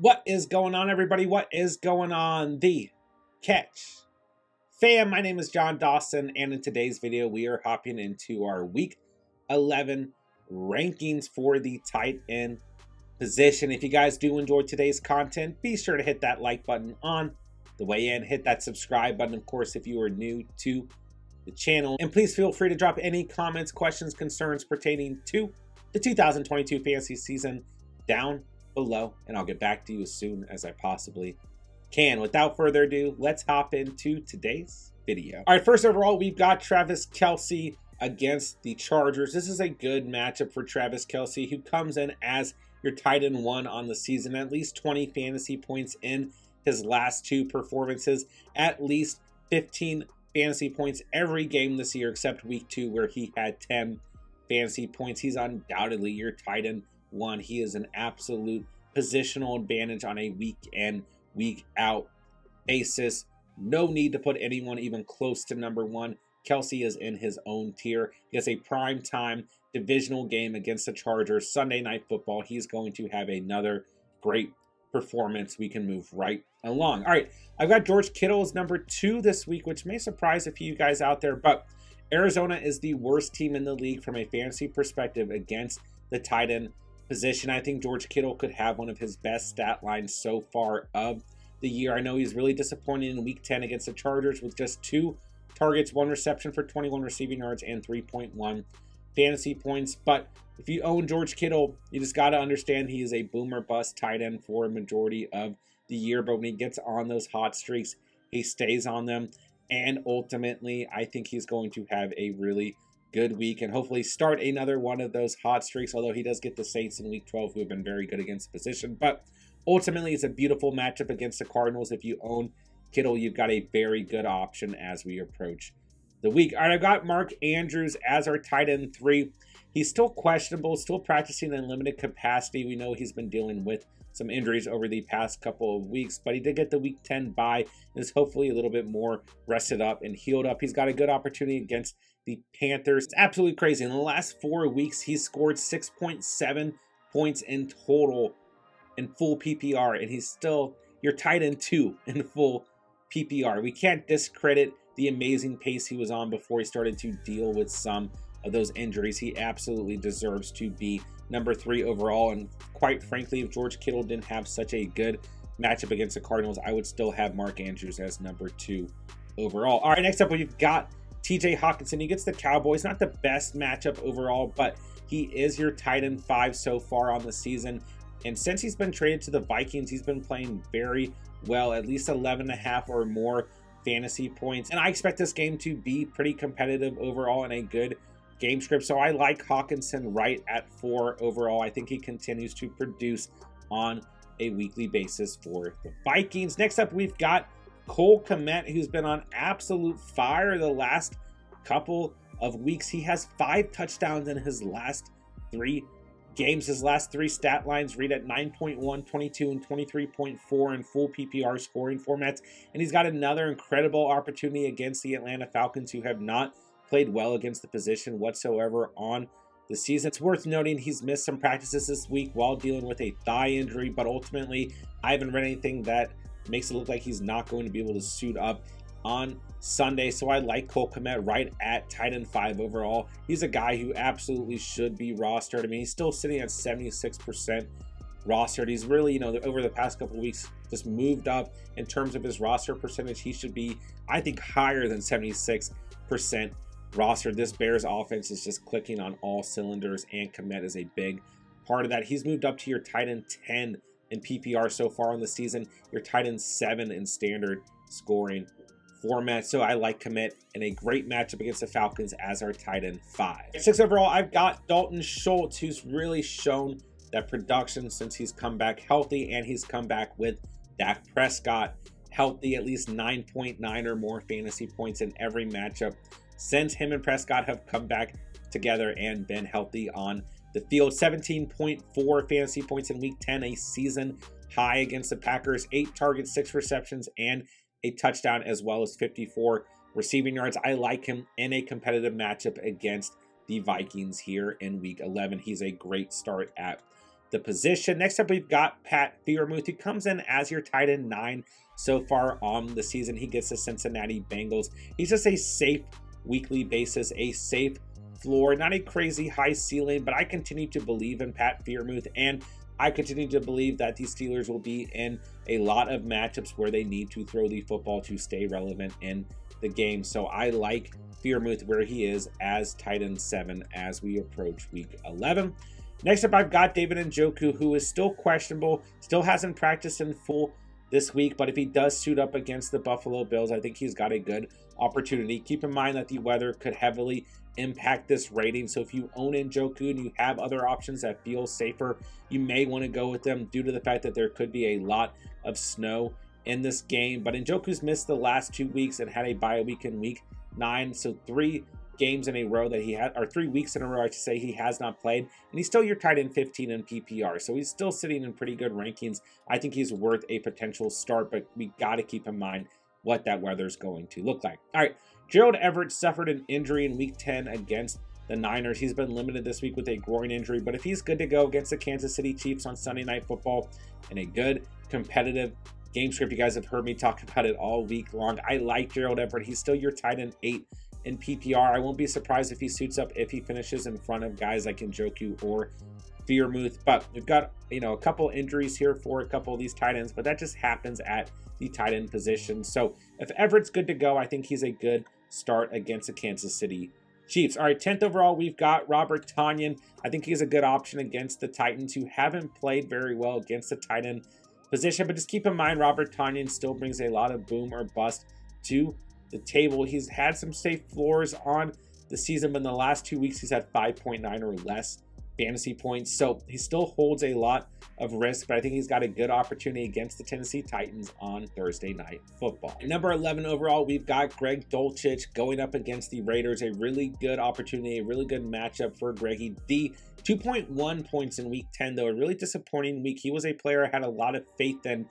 What is going on, everybody? What is going on, the Catch fam? My name is John Dawson, and in today's video, we are hopping into our Week 11 rankings for the tight end position. If you guys do enjoy today's content, be sure to hit that like button on the way in, hit that subscribe button, of course, if you are new to the channel, and please feel free to drop any comments, questions, concerns pertaining to the 2022 fantasy season down below, and I'll get back to you as soon as I possibly can. Without further ado, let's hop into today's video. All right, first overall, we've got Travis Kelce against the Chargers. This is a good matchup for Travis Kelce, who comes in as your tight end 1 on the season, at least 20 fantasy points in his last 2 performances, at least 15 fantasy points every game this year except week 2 where he had 10 fantasy points. He's undoubtedly your tight end 1. He is an absolute positional advantage on a week in, week out basis. No need to put anyone even close to number 1. Kelce is in his own tier. He has a prime time divisional game against the Chargers, Sunday Night Football. He's going to have another great performance. We can move right along. All right, I've got George Kittle as number 2 this week, which may surprise a few guys out there, but Arizona is the worst team in the league from a fantasy perspective against the tight end position. I think George Kittle could have one of his best stat lines so far of the year. I know he's really disappointed in week 10 against the Chargers with just 2 targets, 1 reception for 21 receiving yards and 3.1 fantasy points. But if you own George Kittle, you just got to understand he is a boomer bust tight end for a majority of the year. But when he gets on those hot streaks, he stays on them. And ultimately, I think he's going to have a really good week and hopefully start another one of those hot streaks, although he does get the Saints in week 12, who have been very good against the position. But ultimately, it's a beautiful matchup against the Cardinals. If you own Kittle, you've got a very good option as we approach the week. All right, I've got Mark Andrews as our tight end 3. He's still questionable, still practicing in limited capacity. We know he's been dealing with some injuries over the past couple of weeks, but he did get the week 10 bye and is hopefully a little bit more rested up and healed up. He's got a good opportunity against the Panthers. It's absolutely crazy. In the last 4 weeks, he's scored 6.7 points in total in full PPR, and he's still your tight end 2 in full PPR. We can't discredit the amazing pace he was on before he started to deal with some of those injuries. He absolutely deserves to be number 3 overall, and quite frankly, if George Kittle didn't have such a good matchup against the Cardinals, I would still have Mark Andrews as number 2 overall. All right, next up we've got TJ Hawkinson. He gets the Cowboys. Not the best matchup overall, but he is your tight end 5 so far on the season. And since he's been traded to the Vikings, he's been playing very well, at least 11.5 or more fantasy points. And I expect this game to be pretty competitive overall and a good game script. So I like Hawkinson right at 4 overall. I think he continues to produce on a weekly basis for the Vikings. Next up, we've got Cole Kmet, who's been on absolute fire the last couple of weeks. He has 5 touchdowns in his last 3 games. His last 3 stat lines read at 9.1, 22, and 23.4 in full PPR scoring formats. And he's got another incredible opportunity against the Atlanta Falcons, who have not played well against the position whatsoever on the season. It's worth noting he's missed some practices this week while dealing with a thigh injury, but ultimately I haven't read anything that makes it look like he's not going to be able to suit up on Sunday. So I like Cole Kmet right at tight end 5 overall. He's a guy who absolutely should be rostered. I mean, he's still sitting at 76% rostered. He's really, over the past couple of weeks just moved up in terms of his roster percentage. He should be, I think, higher than 76% rostered. This Bears offense is just clicking on all cylinders, and Kmet is a big part of that. He's moved up to your tight end 10 in PPR so far on the season, your tight end 7 in standard scoring format. So I like Kmet in a great matchup against the Falcons as our tight end 5. 6 overall, I've got Dalton Schultz, who's really shown that production since he's come back healthy, and he's come back with Dak Prescott healthy, at least 9.9 or more fantasy points in every matchup since him and Prescott have come back together and been healthy on the field. 17.4 fantasy points in week 10, a season high against the Packers. 8 targets, 6 receptions, and a touchdown, as well as 54 receiving yards. I like him in a competitive matchup against the Vikings here in week 11. He's a great start at the position. Next up, we've got Pat Freiermuth, who comes in as your tight end 9 so far on the season. He gets the Cincinnati Bengals. He's just a safe weekly basis, a safe floor, not a crazy high ceiling, but I continue to believe in Pat Freiermuth, and I continue to believe that the Steelers will be in a lot of matchups where they need to throw the football to stay relevant in the game. So I like Freiermuth where he is as tight end 7 as we approach week 11. Next up, I've got David Njoku, who is still questionable, still hasn't practiced in full this week, but if he does suit up against the Buffalo Bills, I think he's got a good opportunity. Keep in mind that the weather could heavily impact this rating, so if you own Njoku and you have other options that feel safer, you may want to go with them due to the fact that there could be a lot of snow in this game. But Njoku's missed the last 2 weeks and had a bye week in week 9, so 3 games in a row that he had, or 3 weeks in a row, I should say, he has not played, and he's still your tight end 15 in PPR, so he's still sitting in pretty good rankings. I think he's worth a potential start, but we got to keep in mind what that weather's going to look like. All right, Gerald Everett suffered an injury in week 10 against the Niners. He's been limited this week with a groin injury, but if he's good to go against the Kansas City Chiefs on Sunday Night Football in a good competitive game script, you guys have heard me talk about it all week long. I like Gerald Everett. He's still your tight end 8 in PPR. I won't be surprised if he suits up, if he finishes in front of guys like Njoku or Freiermuth. But we've got, a couple injuries here for a couple of these tight ends, but that just happens at the tight end position. So if Everett's good to go, I think he's a good start against the Kansas City Chiefs. All right, 10th overall, we've got Robert Tonyan. I think he's a good option against the Titans, who haven't played very well against the tight end position. But just keep in mind, Robert Tonyan still brings a lot of boom or bust to the table. He's had some safe floors on the season, but in the last 2 weeks, he's had 5.9 or less fantasy points. So he still holds a lot of risk, but I think he's got a good opportunity against the Tennessee Titans on Thursday Night Football. At number 11 overall, we've got Greg Dulcich going up against the Raiders. A really good opportunity, a really good matchup for Greggy D. 2.1 points in week 10, though. A really disappointing week. He was a player I had a lot of faith in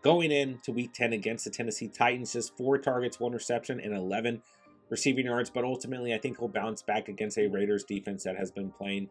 going into week 10 against the Tennessee Titans. Just 4 targets, 1 reception, and 11 receiving yards. But ultimately, I think he'll bounce back against a Raiders defense that has been playing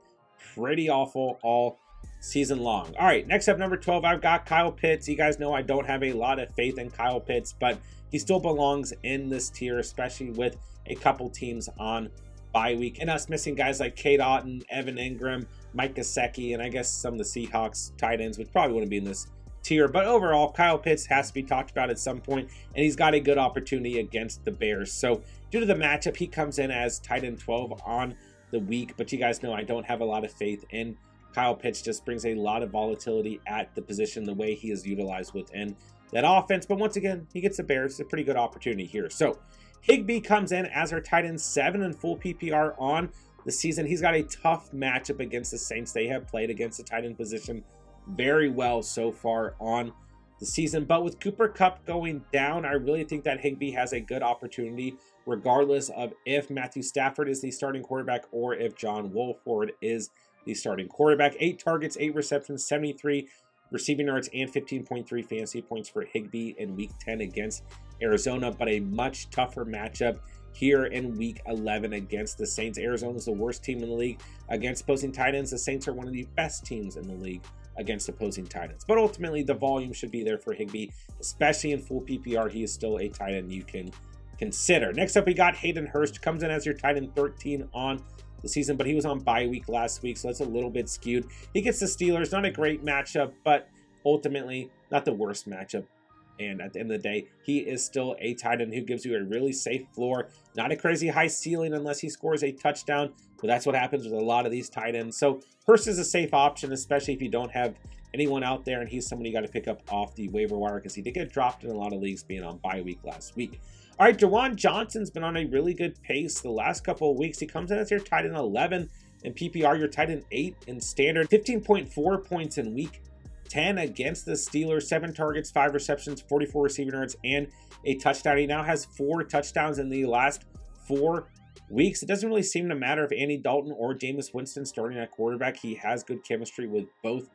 pretty awful all season long. All right, next up, number 12, I've got Kyle Pitts. You guys know I don't have a lot of faith in Kyle Pitts, but he still belongs in this tier, especially with a couple teams on bye week and us missing guys like Cade Otton, Evan Ingram, Mike Gesicki, and I guess some of the Seahawks tight ends, which probably wouldn't be in this tier. But overall, Kyle Pitts has to be talked about at some point, and he's got a good opportunity against the Bears. So due to the matchup, he comes in as tight end 12 on the week, but you guys know I don't have a lot of faith in Kyle Pitts. Just brings a lot of volatility at the position, the way he is utilized within that offense. But once again, he gets the Bears. It's a pretty good opportunity here. So Higbee comes in as our tight end 7 in full PPR on the season. He's got a tough matchup against the Saints. They have played against the tight end position very well so far on the season, but with Cooper Kupp going down, I really think that Higbee has a good opportunity regardless of if Matthew Stafford is the starting quarterback or if John Wolford is the starting quarterback. 8 targets, 8 receptions, 73 receiving yards, and 15.3 fantasy points for Higbee in week 10 against Arizona, but a much tougher matchup here in week 11 against the Saints. Arizona is the worst team in the league against opposing tight ends. The Saints are one of the best teams in the league against opposing tight ends. But ultimately, the volume should be there for Higbee, especially in full PPR. He is still a tight end you can consider. Next up, we got Hayden Hurst. Comes in as your tight end 13 on the season, but he was on bye week last week, so that's a little bit skewed. He gets the Steelers. Not a great matchup, but ultimately not the worst matchup. And at the end of the day, he is still a tight end who gives you a really safe floor. Not a crazy high ceiling unless he scores a touchdown, but that's what happens with a lot of these tight ends. So Hurst is a safe option, especially if you don't have anyone out there, and he's someone you got to pick up off the waiver wire because he did get dropped in a lot of leagues being on bye week last week. All right, Jawan Johnson's been on a really good pace the last couple of weeks. He comes in as your tight end 11 in PPR, your tight end 8 in standard. 15.4 points in week 10 against the Steelers, 7 targets, 5 receptions, 44 receiving yards, and a touchdown. He now has 4 touchdowns in the last 4 weeks. It doesn't really seem to matter if Andy Dalton or Jameis Winston starting at quarterback. He has good chemistry with both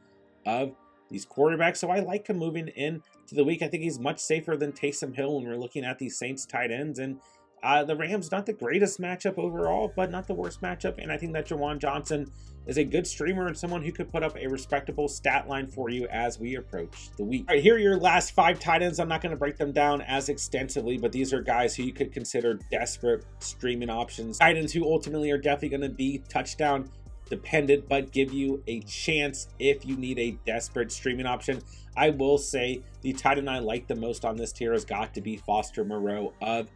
of these quarterbacks, so I like him moving in to the week. I think he's much safer than Taysom Hill when we're looking at these Saints tight ends, and The Rams, not the greatest matchup overall, but not the worst matchup. And I think that Juwan Johnson is a good streamer and someone who could put up a respectable stat line for you as we approach the week. All right, here are your last 5 tight ends. I'm not going to break them down as extensively, but these are guys who you could consider desperate streaming options. Tight ends who ultimately are definitely going to be touchdown dependent, but give you a chance if you need a desperate streaming option. I will say the tight end I like the most on this tier has got to be Foster Moreau of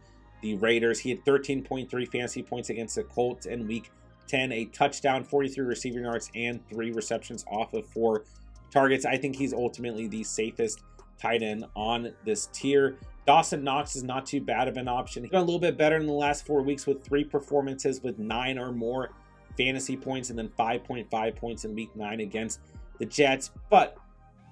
the Raiders. He had 13.3 fantasy points against the Colts in week 10, a touchdown, 43 receiving yards, and 3 receptions off of 4 targets. I think he's ultimately the safest tight end on this tier. Dawson Knox is not too bad of an option. He's done a little bit better in the last 4 weeks with 3 performances with 9 or more fantasy points, and then 5.5 points in week 9 against the Jets. But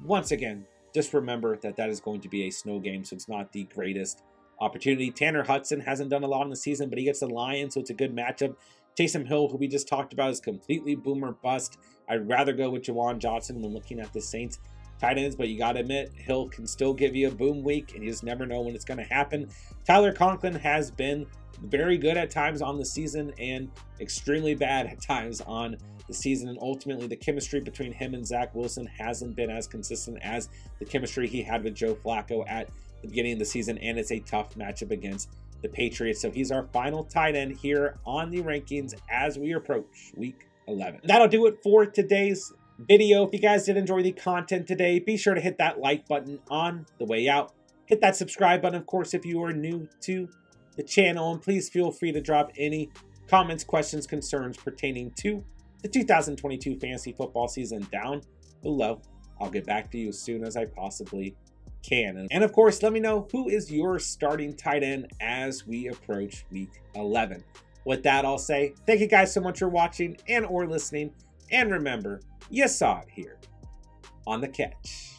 once again, just remember that that is going to be a snow game, so it's not the greatest opportunity. Tanner Hudson hasn't done a lot in the season, but he gets the Lions, so it's a good matchup. Taysom Hill, who we just talked about, is completely boomer bust. I'd rather go with Juwan Johnson when looking at the Saints tight ends, but you got to admit, Hill can still give you a boom week, and you just never know when it's going to happen. Tyler Conklin has been very good at times on the season and extremely bad at times on the season, and ultimately the chemistry between him and Zach Wilson hasn't been as consistent as the chemistry he had with Joe Flacco at the beginning of the season, and it's a tough matchup against the Patriots. So he's our final tight end here on the rankings as we approach week 11. That'll do it for today's video. If you guys did enjoy the content today, be sure to hit that like button on the way out. Hit that subscribe button, of course, if you are new to the channel, and please feel free to drop any comments, questions, concerns pertaining to the 2022 fantasy football season down below. I'll get back to you as soon as I possibly can. And of course, let me know who is your starting tight end as we approach week 11. With that, I'll say thank you guys so much for watching and or listening, and remember, you saw it here on The Catch.